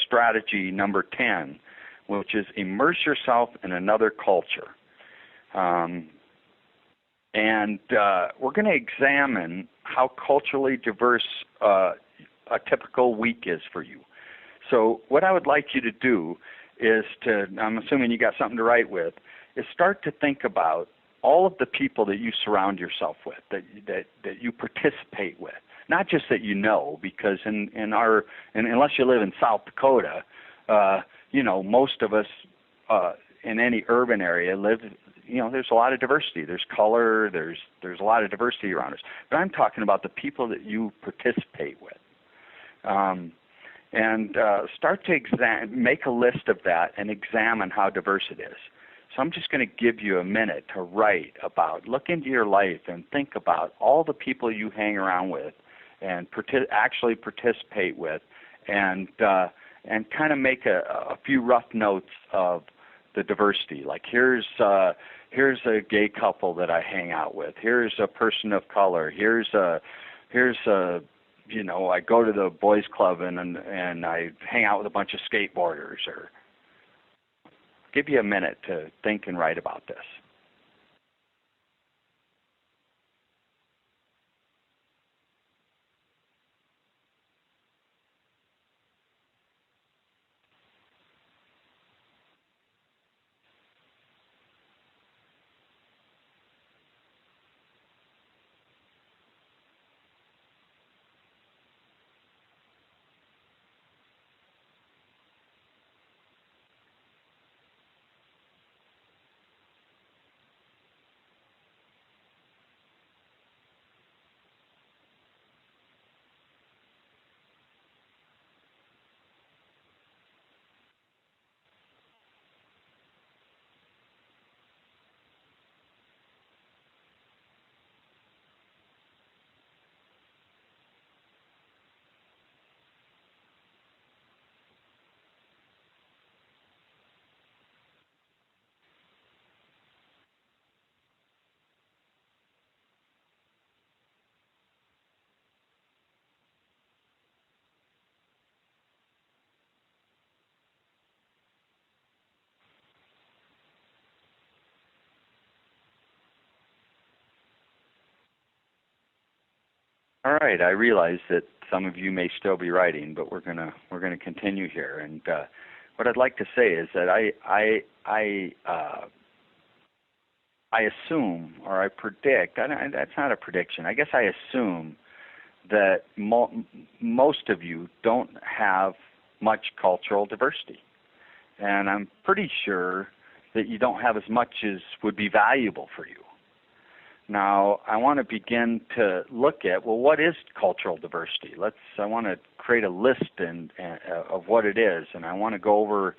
strategy number 10, which is immerse yourself in another culture. And we're going to examine how culturally diverse a typical week is for you. So what I would like you to do is to, I'm assuming you got something to write with, is start to think about all of the people that you surround yourself with, that you participate with. Not just that you know, because unless you live in South Dakota, most of us in any urban area live, there's a lot of diversity. There's color, there's a lot of diversity around us. But I'm talking about the people that you participate with. Start to make a list of that and examine how diverse it is. So I'm just going to give you a minute to write about, look into your life and think about all the people you hang around with and actually participate with, and kind of make a few rough notes of the diversity. Like here's a gay couple that I hang out with. Here's a person of color. Here's a I go to the boys club and I hang out with a bunch of skateboarders. Or give you a minute to think and write about this. All right, I realize that some of you may still be writing, but we're gonna continue here. And what I'd like to say is that I assume, or I predict, that's not a prediction, I guess I assume that most of you don't have much cultural diversity. And I'm pretty sure that you don't have as much as would be valuable for you. Now, I want to begin to look at, well, what is cultural diversity? I want to create a list of what it is, and I want to go over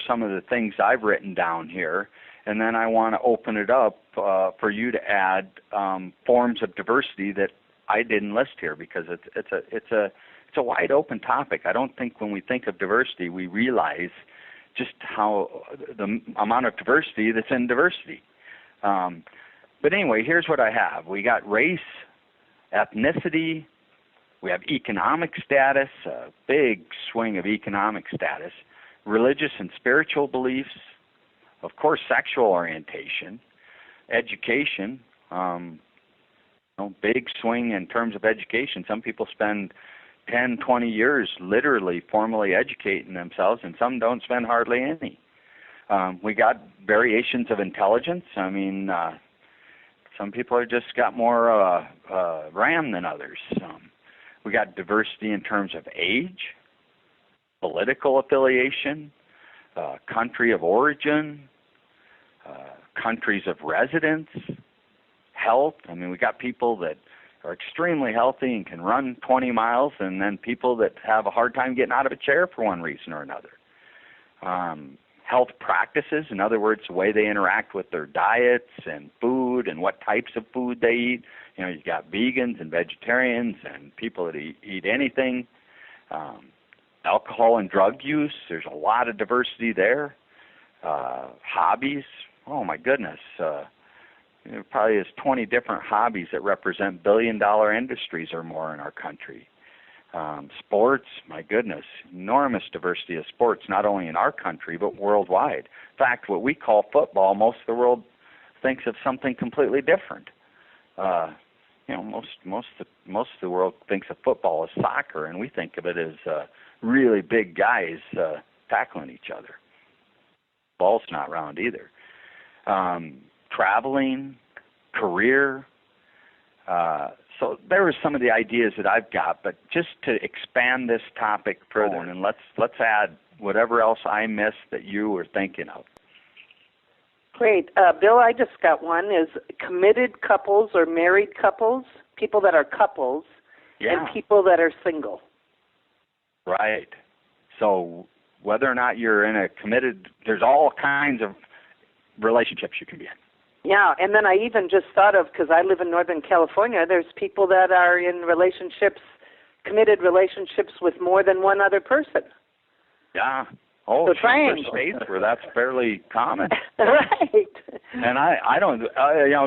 some of the things I've written down here, and then I want to open it up for you to add forms of diversity that I didn't list here, because it's a wide open topic. I don't think when we think of diversity we realize just how the amount of diversity that's in diversity. But anyway, here's what I have. We got race, ethnicity, we have economic status, a big swing of economic status, religious and spiritual beliefs, of course sexual orientation, education, big swing in terms of education. Some people spend 10, 20 years literally formally educating themselves, and some don't spend hardly any. We got variations of intelligence. I mean, some people have just got more RAM than others. We got diversity in terms of age, political affiliation, country of origin, countries of residence, health. I mean, we got people that are extremely healthy and can run 20 miles, and then people that have a hard time getting out of a chair for one reason or another. Health practices, in other words, the way they interact with their diets and food and what types of food they eat. You got vegans and vegetarians and people that eat anything. Alcohol and drug use, there's a lot of diversity there. Hobbies, oh my goodness. Probably has 20 different hobbies that represent billion-dollar industries or more in our country. Sports, my goodness, enormous diversity of sports, not only in our country but worldwide. In fact, what we call football, most of the world thinks of something completely different. Most of the world thinks of football as soccer, and we think of it as really big guys tackling each other. Ball's not round either. Traveling, career. So there are some of the ideas that I've got, but just to expand this topic further, and let's add whatever else I missed that you were thinking of. Great. Bill, I just got one, is committed couples or married couples, people that are couples, and people that are single. Right. So whether or not you're in a committed, there's all kinds of relationships you can be in. Yeah, and then I even just thought of, because I live in Northern California, there's people that are in relationships, committed relationships with more than one other person. Yeah. Oh, so there's states where that's fairly common. Right. And I don't,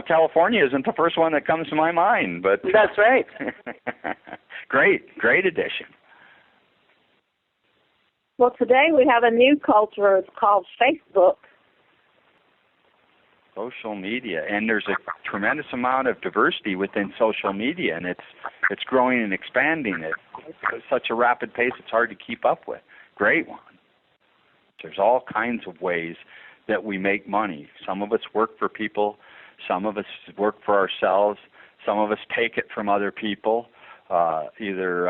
California isn't the first one that comes to my mind, but. That's right. Great addition. Well, today we have a new culture. It's called Facebook. Social media, and there's a tremendous amount of diversity within social media, and it's growing and expanding at such a rapid pace it's hard to keep up with. Great one. There's all kinds of ways that we make money. Some of us work for people, some of us work for ourselves, some of us take it from other people, either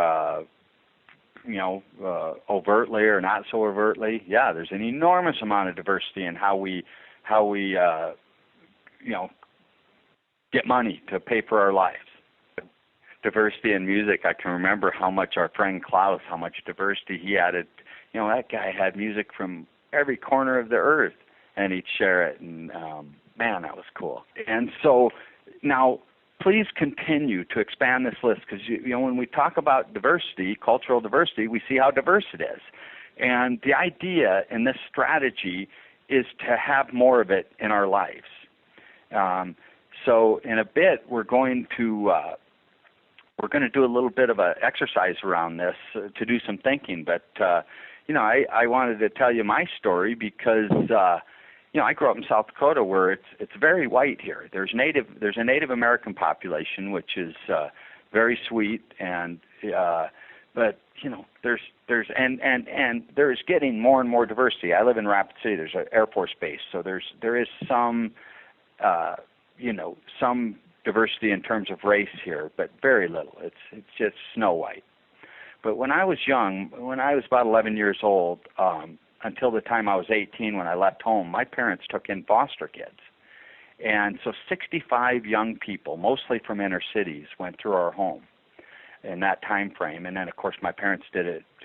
overtly or not so overtly. Yeah, there's an enormous amount of diversity in how we get money to pay for our lives. Diversity in music, I can remember how much our friend Klaus, how much diversity he added. That guy had music from every corner of the earth, and he'd share it, and man, that was cool. And so now, please continue to expand this list, because when we talk about diversity, cultural diversity, we see how diverse it is. And the idea in this strategy is to have more of it in our lives. So in a bit, we're going to do a little bit of an exercise around this to do some thinking. But I wanted to tell you my story because I grew up in South Dakota, where it's very white here. There's a Native American population, which is very sweet, and but there's getting more and more diversity. I live in Rapid City. There's an Air Force base, so there is some some diversity in terms of race here, but very little. It's just snow white. But when I was young, when I was about 11 years old, until the time I was 18 when I left home, my parents took in foster kids. And so 65 young people, mostly from inner cities, went through our home in that time frame. And then, of course, my parents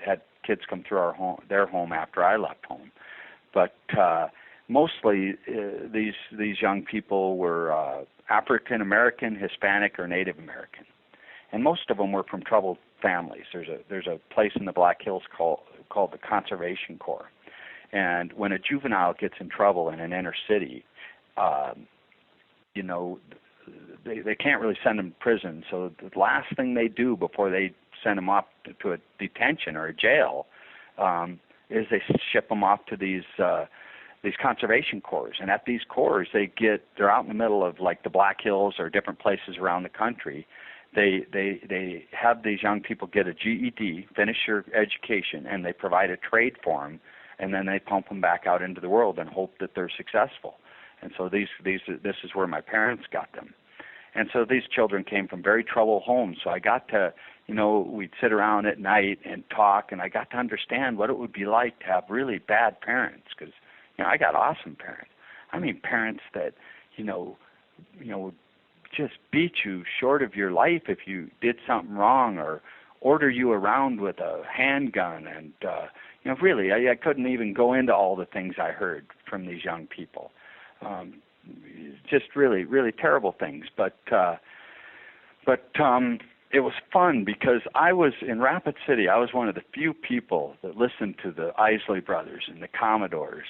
had kids come through their home after I left home. But mostly these young people were African American, Hispanic, or Native American, and most of them were from troubled families. There's a place in the Black Hills called the Conservation Corps, and when a juvenile gets in trouble in an inner city, they can't really send them to prison. So the last thing they do before they send them off to a detention or a jail is they ship them off to these conservation corps. And at these corps, they're out in the middle of like the Black Hills or different places around the country. They have these young people get a GED, finish your education, and they provide a trade for them, and then they pump them back out into the world and hope that they're successful. And so this is where my parents got them. And so these children came from very troubled homes. So I got to, we'd sit around at night and talk, and I got to understand what it would be like to have really bad parents, because I got awesome parents. I mean, parents that, would just beat you short of your life if you did something wrong, or order you around with a handgun. And, really, I couldn't even go into all the things I heard from these young people. Just really, really terrible things. But it was fun because I was in Rapid City. I was one of the few people that listened to the Isley Brothers and the Commodores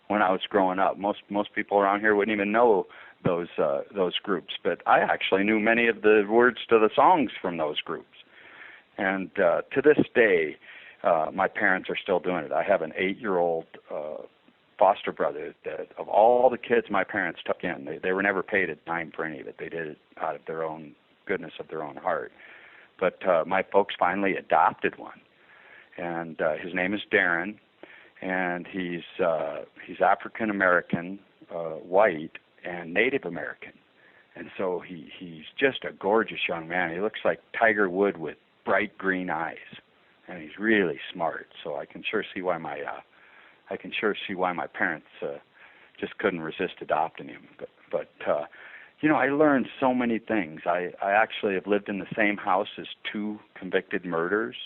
when I was growing up. Most people around here wouldn't even know those groups, but I actually knew many of the words to the songs from those groups. And to this day, my parents are still doing it. I have an 8-year-old foster brother that of all the kids my parents took in, they were never paid a dime for any of it. They did it out of their own goodness of their own heart. But my folks finally adopted one, and his name is Darren, and he's African American, white, and Native American. And so he's just a gorgeous young man. He looks like Tiger Wood with bright green eyes, and he's really smart. So I can sure see why my parents just couldn't resist adopting him. But you know, I learned so many things. I actually have lived in the same house as 2 convicted murderers,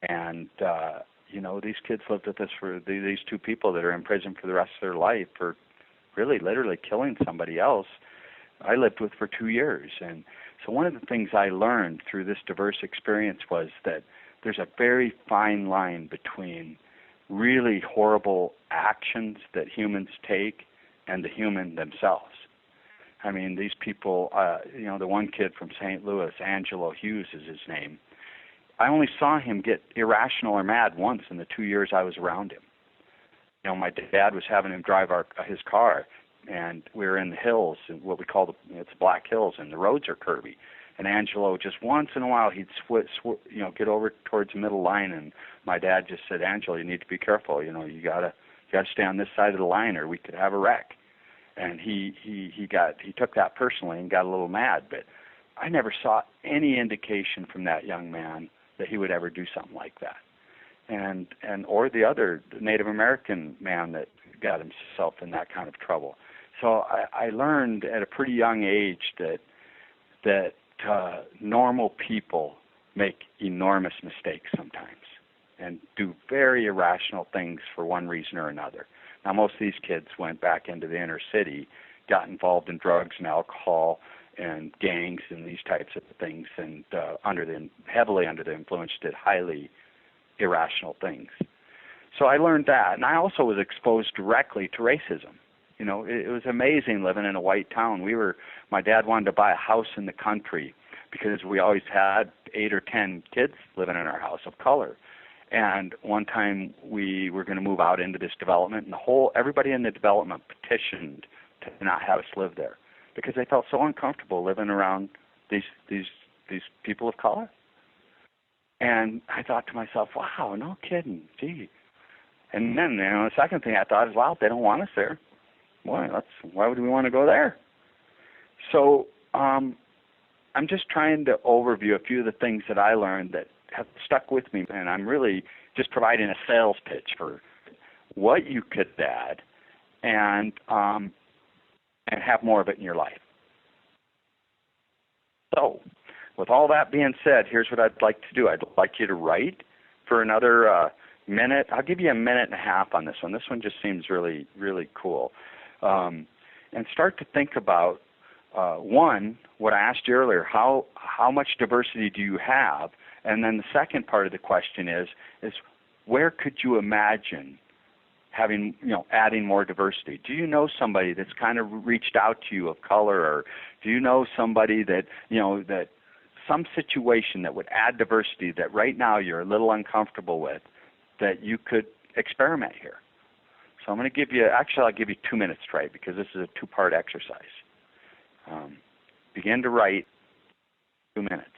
and you know, these kids lived with us for these 2 people that are in prison for the rest of their life for really literally killing somebody else. I lived with for 2 years. And so one of the things I learned through this diverse experience was that there's a very fine line between really horrible actions that humans take and the human themselves. I mean, these people, you know, the one kid from St. Louis, Angelo Hughes is his name. I only saw him get irrational or mad once in the 2 years I was around him. You know, my dad was having him drive his car, and we were in the hills, what we call it's Black Hills, and the roads are curvy. And Angelo, just once in a while, he'd get over towards the middle line, and my dad just said, "Angelo, you need to be careful. You know, you gotta stay on this side of the line, or we could have a wreck." And he took that personally and got a little mad. But I never saw any indication from that young man that he would ever do something like that. Or the other Native American man that got himself in that kind of trouble. So I learned at a pretty young age that normal people make enormous mistakes sometimes and do very irrational things for one reason or another. Now, most of these kids went back into the inner city, got involved in drugs and alcohol and gangs and these types of things, and heavily under the influence did highly irrational things. So I learned that, and I also was exposed directly to racism. You know, it was amazing living in a white town. My dad wanted to buy a house in the country because we always had 8 or 10 kids living in our house of color. And one time we were going to move out into this development, and everybody in the development petitioned to not have us live there because they felt so uncomfortable living around these people of color. And I thought to myself, wow, no kidding, gee. And then, you know, the second thing I thought is, wow, if they don't want us there, why would we want to go there? So I'm just trying to overview a few of the things that I learned that have stuck with me, and I'm really just providing a sales pitch for what you could add and have more of it in your life. So, with all that being said, here's what I'd like to do. I'd like you to write for another minute. I'll give you a minute and a half on this one. This one just seems really, really cool. And start to think about, one, what I asked you earlier, how much diversity do you have? And then the second part of the question is where could you imagine having, adding more diversity? Do you know somebody that's kind of reached out to you of color, or do you know somebody that, that some situation that would add diversity that right now you're a little uncomfortable with, that you could experiment here? So I'm going to give you, I'll give you 2 minutes to write because this is a 2-part exercise. Begin to write 2 minutes.